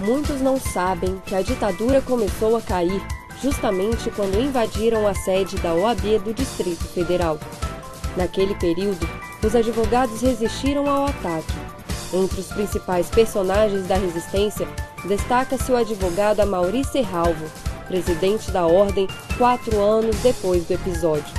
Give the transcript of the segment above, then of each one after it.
Muitos não sabem que a ditadura começou a cair justamente quando invadiram a sede da OAB do Distrito Federal. Naquele período, os advogados resistiram ao ataque. Entre os principais personagens da resistência, destaca-se o advogado Amaury Serralvo, presidente da Ordem 4 anos depois do episódio.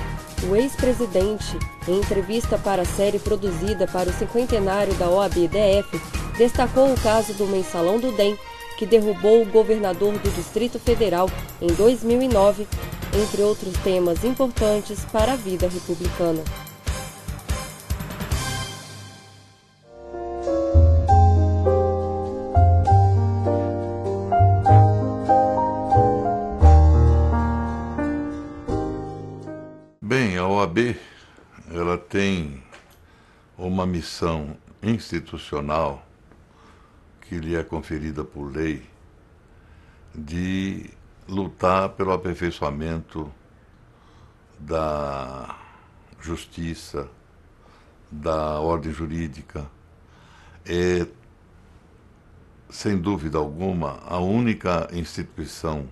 O ex-presidente, em entrevista para a série produzida para o cinquentenário da OAB-DF, destacou o caso do Mensalão do DEM, que derrubou o governador do Distrito Federal em 2009, entre outros temas importantes para a vida republicana. Bem, a OAB, ela tem uma missão institucional que lhe é conferida por lei de lutar pelo aperfeiçoamento da justiça, da ordem jurídica. É, sem dúvida alguma, a única instituição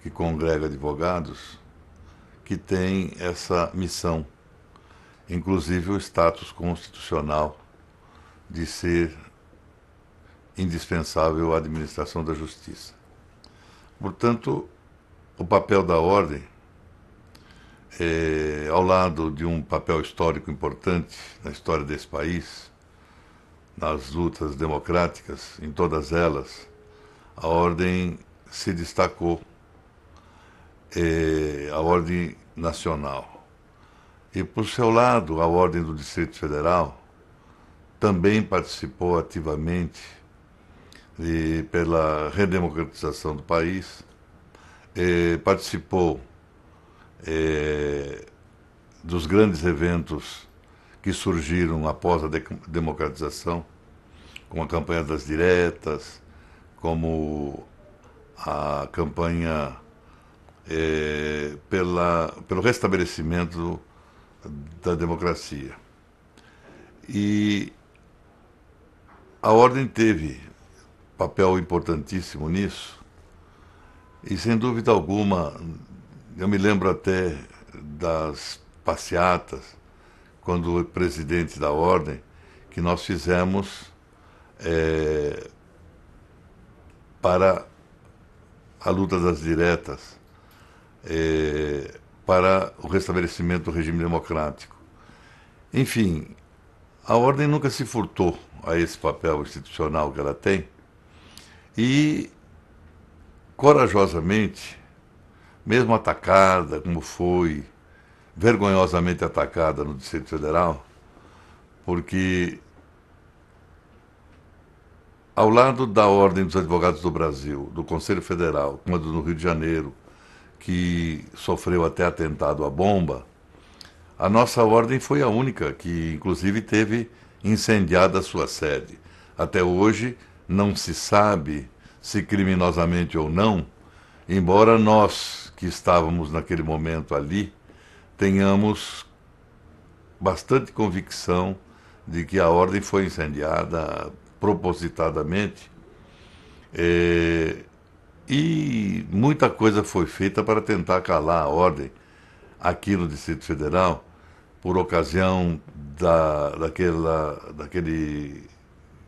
que congrega advogados que tem essa missão, inclusive o status constitucional de ser indispensável à administração da justiça. Portanto, o papel da ordem, ao lado de um papel histórico importante na história desse país, nas lutas democráticas, em todas elas, a ordem se destacou, a ordem nacional. E, por seu lado, a ordem do Distrito Federal também participou ativamente pela redemocratização do país, participou dos grandes eventos que surgiram após a democratização, como a campanha das diretas, como a campanha pelo restabelecimento da democracia. E a ordem teve papel importantíssimo nisso, e sem dúvida alguma, eu me lembro até das passeatas, quando presidente da ordem, que nós fizemos para a luta das diretas, para o restabelecimento do regime democrático. Enfim, a ordem nunca se furtou a esse papel institucional que ela tem, e, corajosamente, mesmo atacada, como foi, vergonhosamente atacada no Distrito Federal, porque, ao lado da Ordem dos Advogados do Brasil, do Conselho Federal, como a do Rio de Janeiro, que sofreu até atentado à bomba, a nossa ordem foi a única que, inclusive, teve incendiada a sua sede. Até hoje, não se sabe se criminosamente ou não, embora nós, que estávamos naquele momento ali, tenhamos bastante convicção de que a ordem foi incendiada propositadamente, e muita coisa foi feita para tentar calar a ordem aqui no Distrito Federal, por ocasião daquele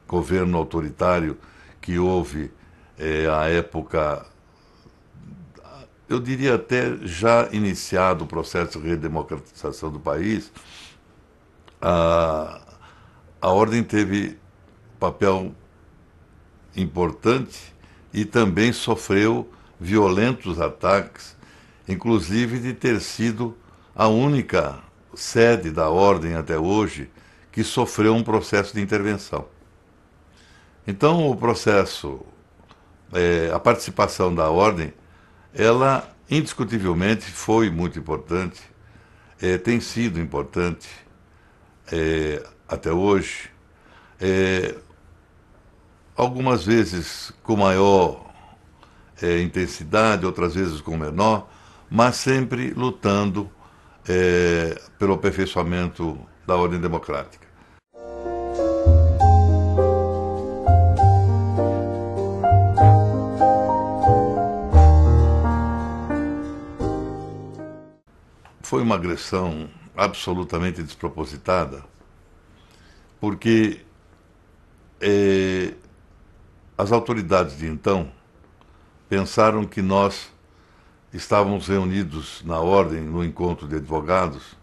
governo autoritário que houve à época, eu diria até já iniciado o processo de redemocratização do país. A ordem teve papel importante e também sofreu violentos ataques, inclusive de ter sido a única sede da ordem até hoje que sofreu um processo de intervenção. Então, o processo, a participação da ordem, ela indiscutivelmente foi muito importante, tem sido importante até hoje, algumas vezes com maior intensidade, outras vezes com menor, mas sempre lutando pelo aperfeiçoamento da ordem democrática. foi uma agressão absolutamente despropositada, porque as autoridades de então pensaram que nós estávamos reunidos na ordem, no encontro de advogados,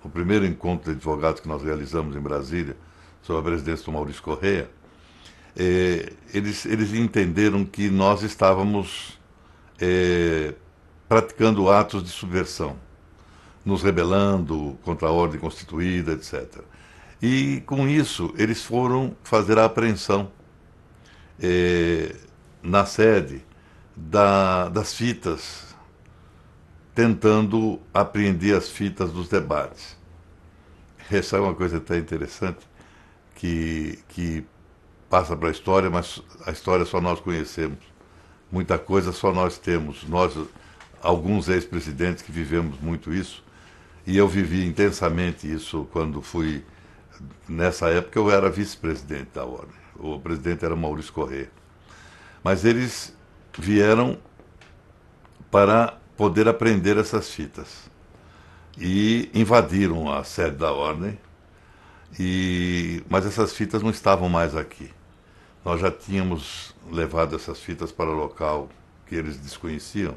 o primeiro encontro de advogados que nós realizamos em Brasília, sob a presidência do Maurício Correia. Eles entenderam que nós estávamos praticando atos de subversão, nos rebelando contra a ordem constituída, etc. E, com isso, eles foram fazer a apreensão na sede das fitas, tentando apreender as fitas dos debates. Essa é uma coisa até interessante, que passa para a história, mas a história só nós conhecemos. Muita coisa só nós temos. Nós, alguns ex-presidentes que vivemos muito isso, e eu vivi intensamente isso quando fui. Nessa época eu era vice-presidente da ordem. O presidente era Maurício Correia. Mas eles vieram para poder apreender essas fitas. E invadiram a sede da ordem, mas essas fitas não estavam mais aqui. Nós já tínhamos levado essas fitas para o local que eles desconheciam,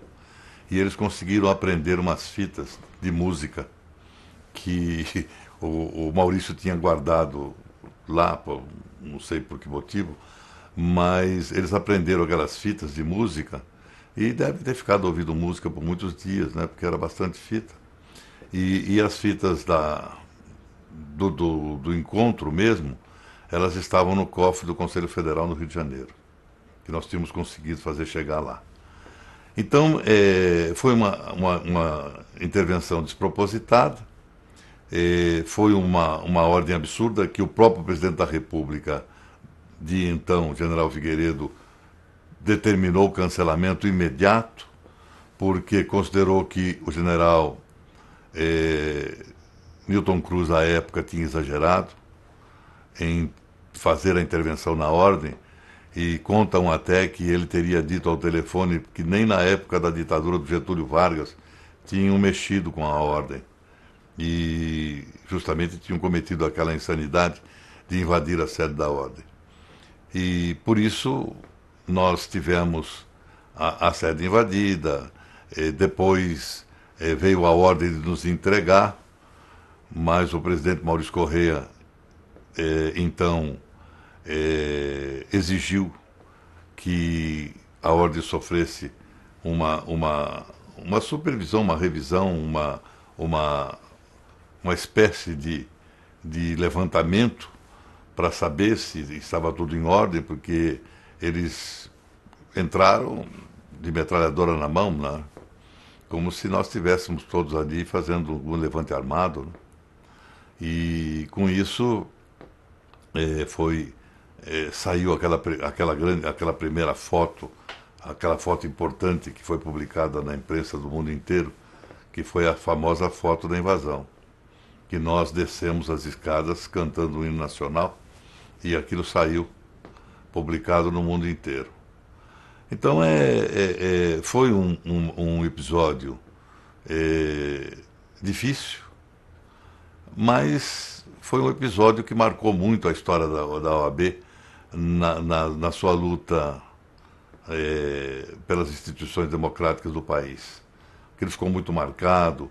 e eles conseguiram apreender umas fitas de música que o Maurício tinha guardado lá, não sei por que motivo, mas eles aprenderam aquelas fitas de música e devem ter ficado ouvindo música por muitos dias, né, porque era bastante fita. E as fitas do encontro mesmo, elas estavam no cofre do Conselho Federal no Rio de Janeiro, que nós tínhamos conseguido fazer chegar lá. Então, foi uma intervenção despropositada, foi uma ordem absurda que o próprio presidente da República, de então, general Figueiredo, determinou o cancelamento imediato, porque considerou que o general Newton Cruz, à época, tinha exagerado em fazer a intervenção na ordem, e contam até que ele teria dito ao telefone que nem na época da ditadura do Getúlio Vargas tinham mexido com a ordem, e justamente tinham cometido aquela insanidade de invadir a sede da ordem. E por isso nós tivemos a sede invadida, depois veio a ordem de nos entregar, mas o presidente Maurício Correia então exigiu que a ordem sofresse uma supervisão, uma revisão, uma espécie de levantamento para saber se estava tudo em ordem, porque eles entraram de metralhadora na mão, né? Como se nós estivéssemos todos ali fazendo um levante armado, né? E com isso saiu aquela primeira foto, aquela foto importante que foi publicada na imprensa do mundo inteiro, que foi a famosa foto da invasão, que nós descemos as escadas cantando o hino nacional, e aquilo saiu publicado no mundo inteiro. Então foi um episódio difícil, mas foi um episódio que marcou muito a história da OAB na sua luta pelas instituições democráticas do país. Aquilo ficou muito marcado.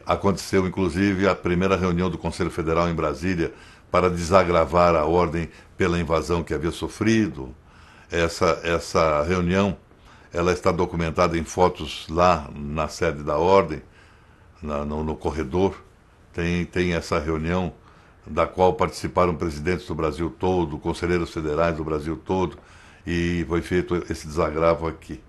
Aconteceu, inclusive, a primeira reunião do Conselho Federal em Brasília para desagravar a ordem pela invasão que havia sofrido. Essa reunião ela está documentada em fotos lá na sede da ordem, no corredor. Tem essa reunião da qual participaram presidentes do Brasil todo, conselheiros federais do Brasil todo, e foi feito esse desagravo aqui.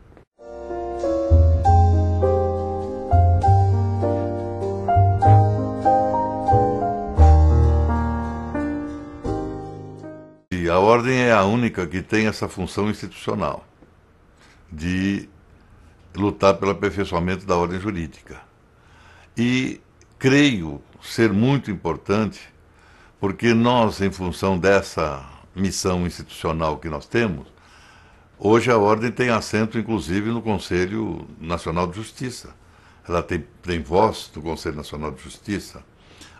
E a ordem é a única que tem essa função institucional de lutar pelo aperfeiçoamento da ordem jurídica. E creio ser muito importante, porque nós, em função dessa missão institucional que nós temos, hoje a ordem tem assento, inclusive, no Conselho Nacional de Justiça. ela tem voz no Conselho Nacional de Justiça.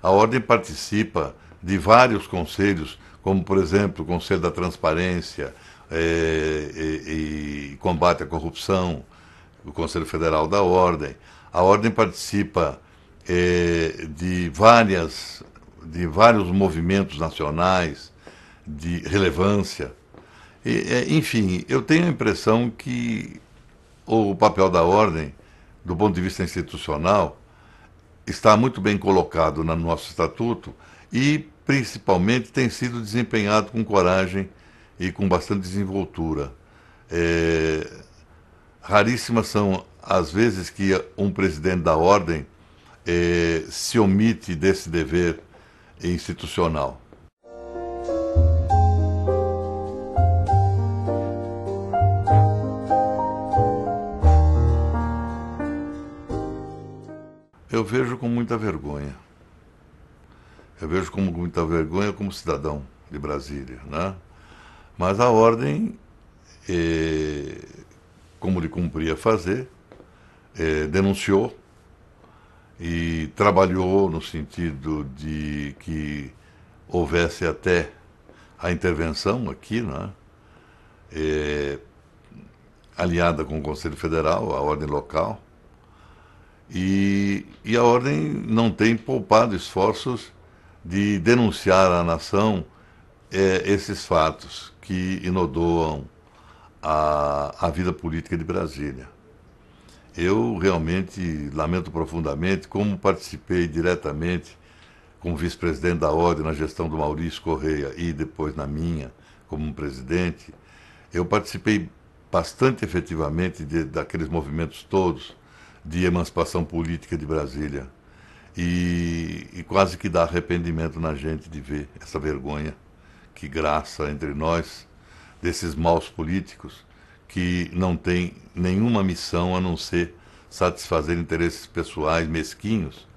A Ordem participa de vários conselhos, como, por exemplo, o Conselho da Transparência e Combate à Corrupção, o Conselho Federal da Ordem. A Ordem participa de vários movimentos nacionais de relevância. Enfim, eu tenho a impressão que o papel da Ordem, do ponto de vista institucional, está muito bem colocado no nosso estatuto e, principalmente, tem sido desempenhado com coragem e com bastante desenvoltura. Raríssimas são as vezes que um presidente da Ordem se omite desse dever institucional. Eu vejo com muita vergonha. Eu vejo com muita vergonha como cidadão de Brasília, né? Mas a Ordem, como lhe cumpria fazer, denunciou e trabalhou no sentido de que houvesse até a intervenção aqui, né? Aliada com o Conselho Federal, a Ordem local. E a Ordem não tem poupado esforços de denunciar à nação esses fatos que inodoam a vida política de Brasília. Eu realmente lamento profundamente, como participei diretamente como vice-presidente da Ordem na gestão do Maurício Correia e depois na minha como presidente, eu participei bastante efetivamente daqueles movimentos todos de emancipação política de Brasília. E quase que dá arrependimento na gente de ver essa vergonha que graça entre nós desses maus políticos que não têm nenhuma missão a não ser satisfazer interesses pessoais mesquinhos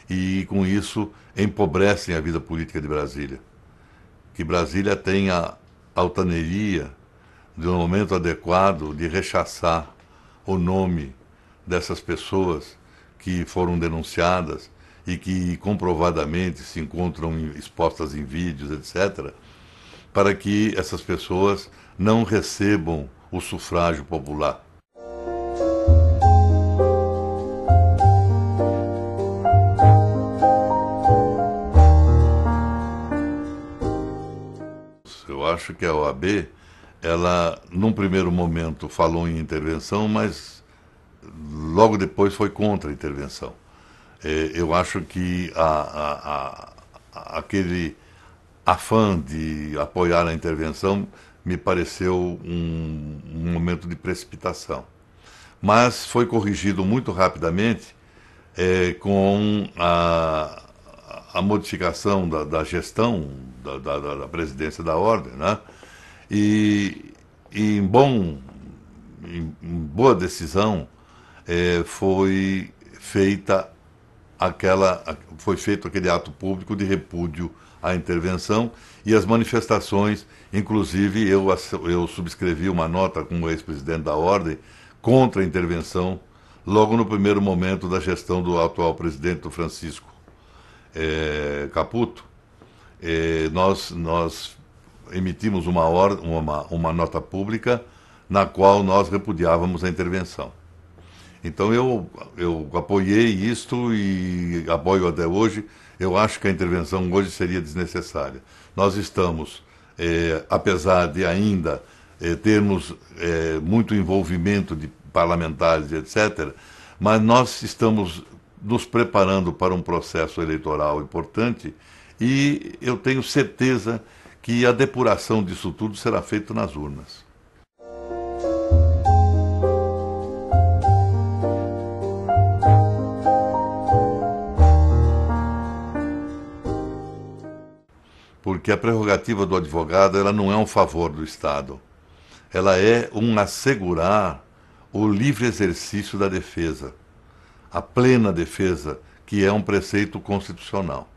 e, com isso, empobrecem a vida política de Brasília. Que Brasília tenha a altaneria, de um momento adequado, de rechaçar o nome dessas pessoas que foram denunciadas e que comprovadamente se encontram expostas em vídeos, etc., para que essas pessoas não recebam o sufrágio popular. Eu acho que a OAB, ela, num primeiro momento, falou em intervenção, mas logo depois foi contra a intervenção. Eu acho que aquele afã de apoiar a intervenção me pareceu um momento de precipitação. Mas foi corrigido muito rapidamente com a modificação da gestão da presidência da Ordem, né? E em boa decisão foi feito aquele ato público de repúdio à intervenção e as manifestações, inclusive eu subscrevi uma nota com o ex-presidente da Ordem contra a intervenção logo no primeiro momento da gestão do atual presidente, do Francisco Caputo. Nós emitimos uma nota pública na qual nós repudiávamos a intervenção. Então eu apoiei isto e apoio até hoje. Eu acho que a intervenção hoje seria desnecessária. Nós estamos, apesar de ainda termos muito envolvimento de parlamentares, etc., mas nós estamos nos preparando para um processo eleitoral importante e eu tenho certeza que a depuração disso tudo será feita nas urnas. Porque a prerrogativa do advogado, ela não é um favor do Estado. Ela é um assegurar o livre exercício da defesa, a plena defesa, que é um preceito constitucional.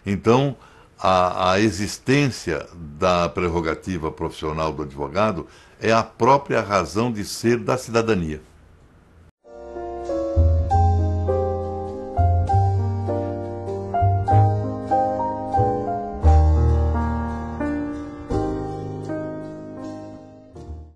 Então, a existência da prerrogativa profissional do advogado é a própria razão de ser da cidadania.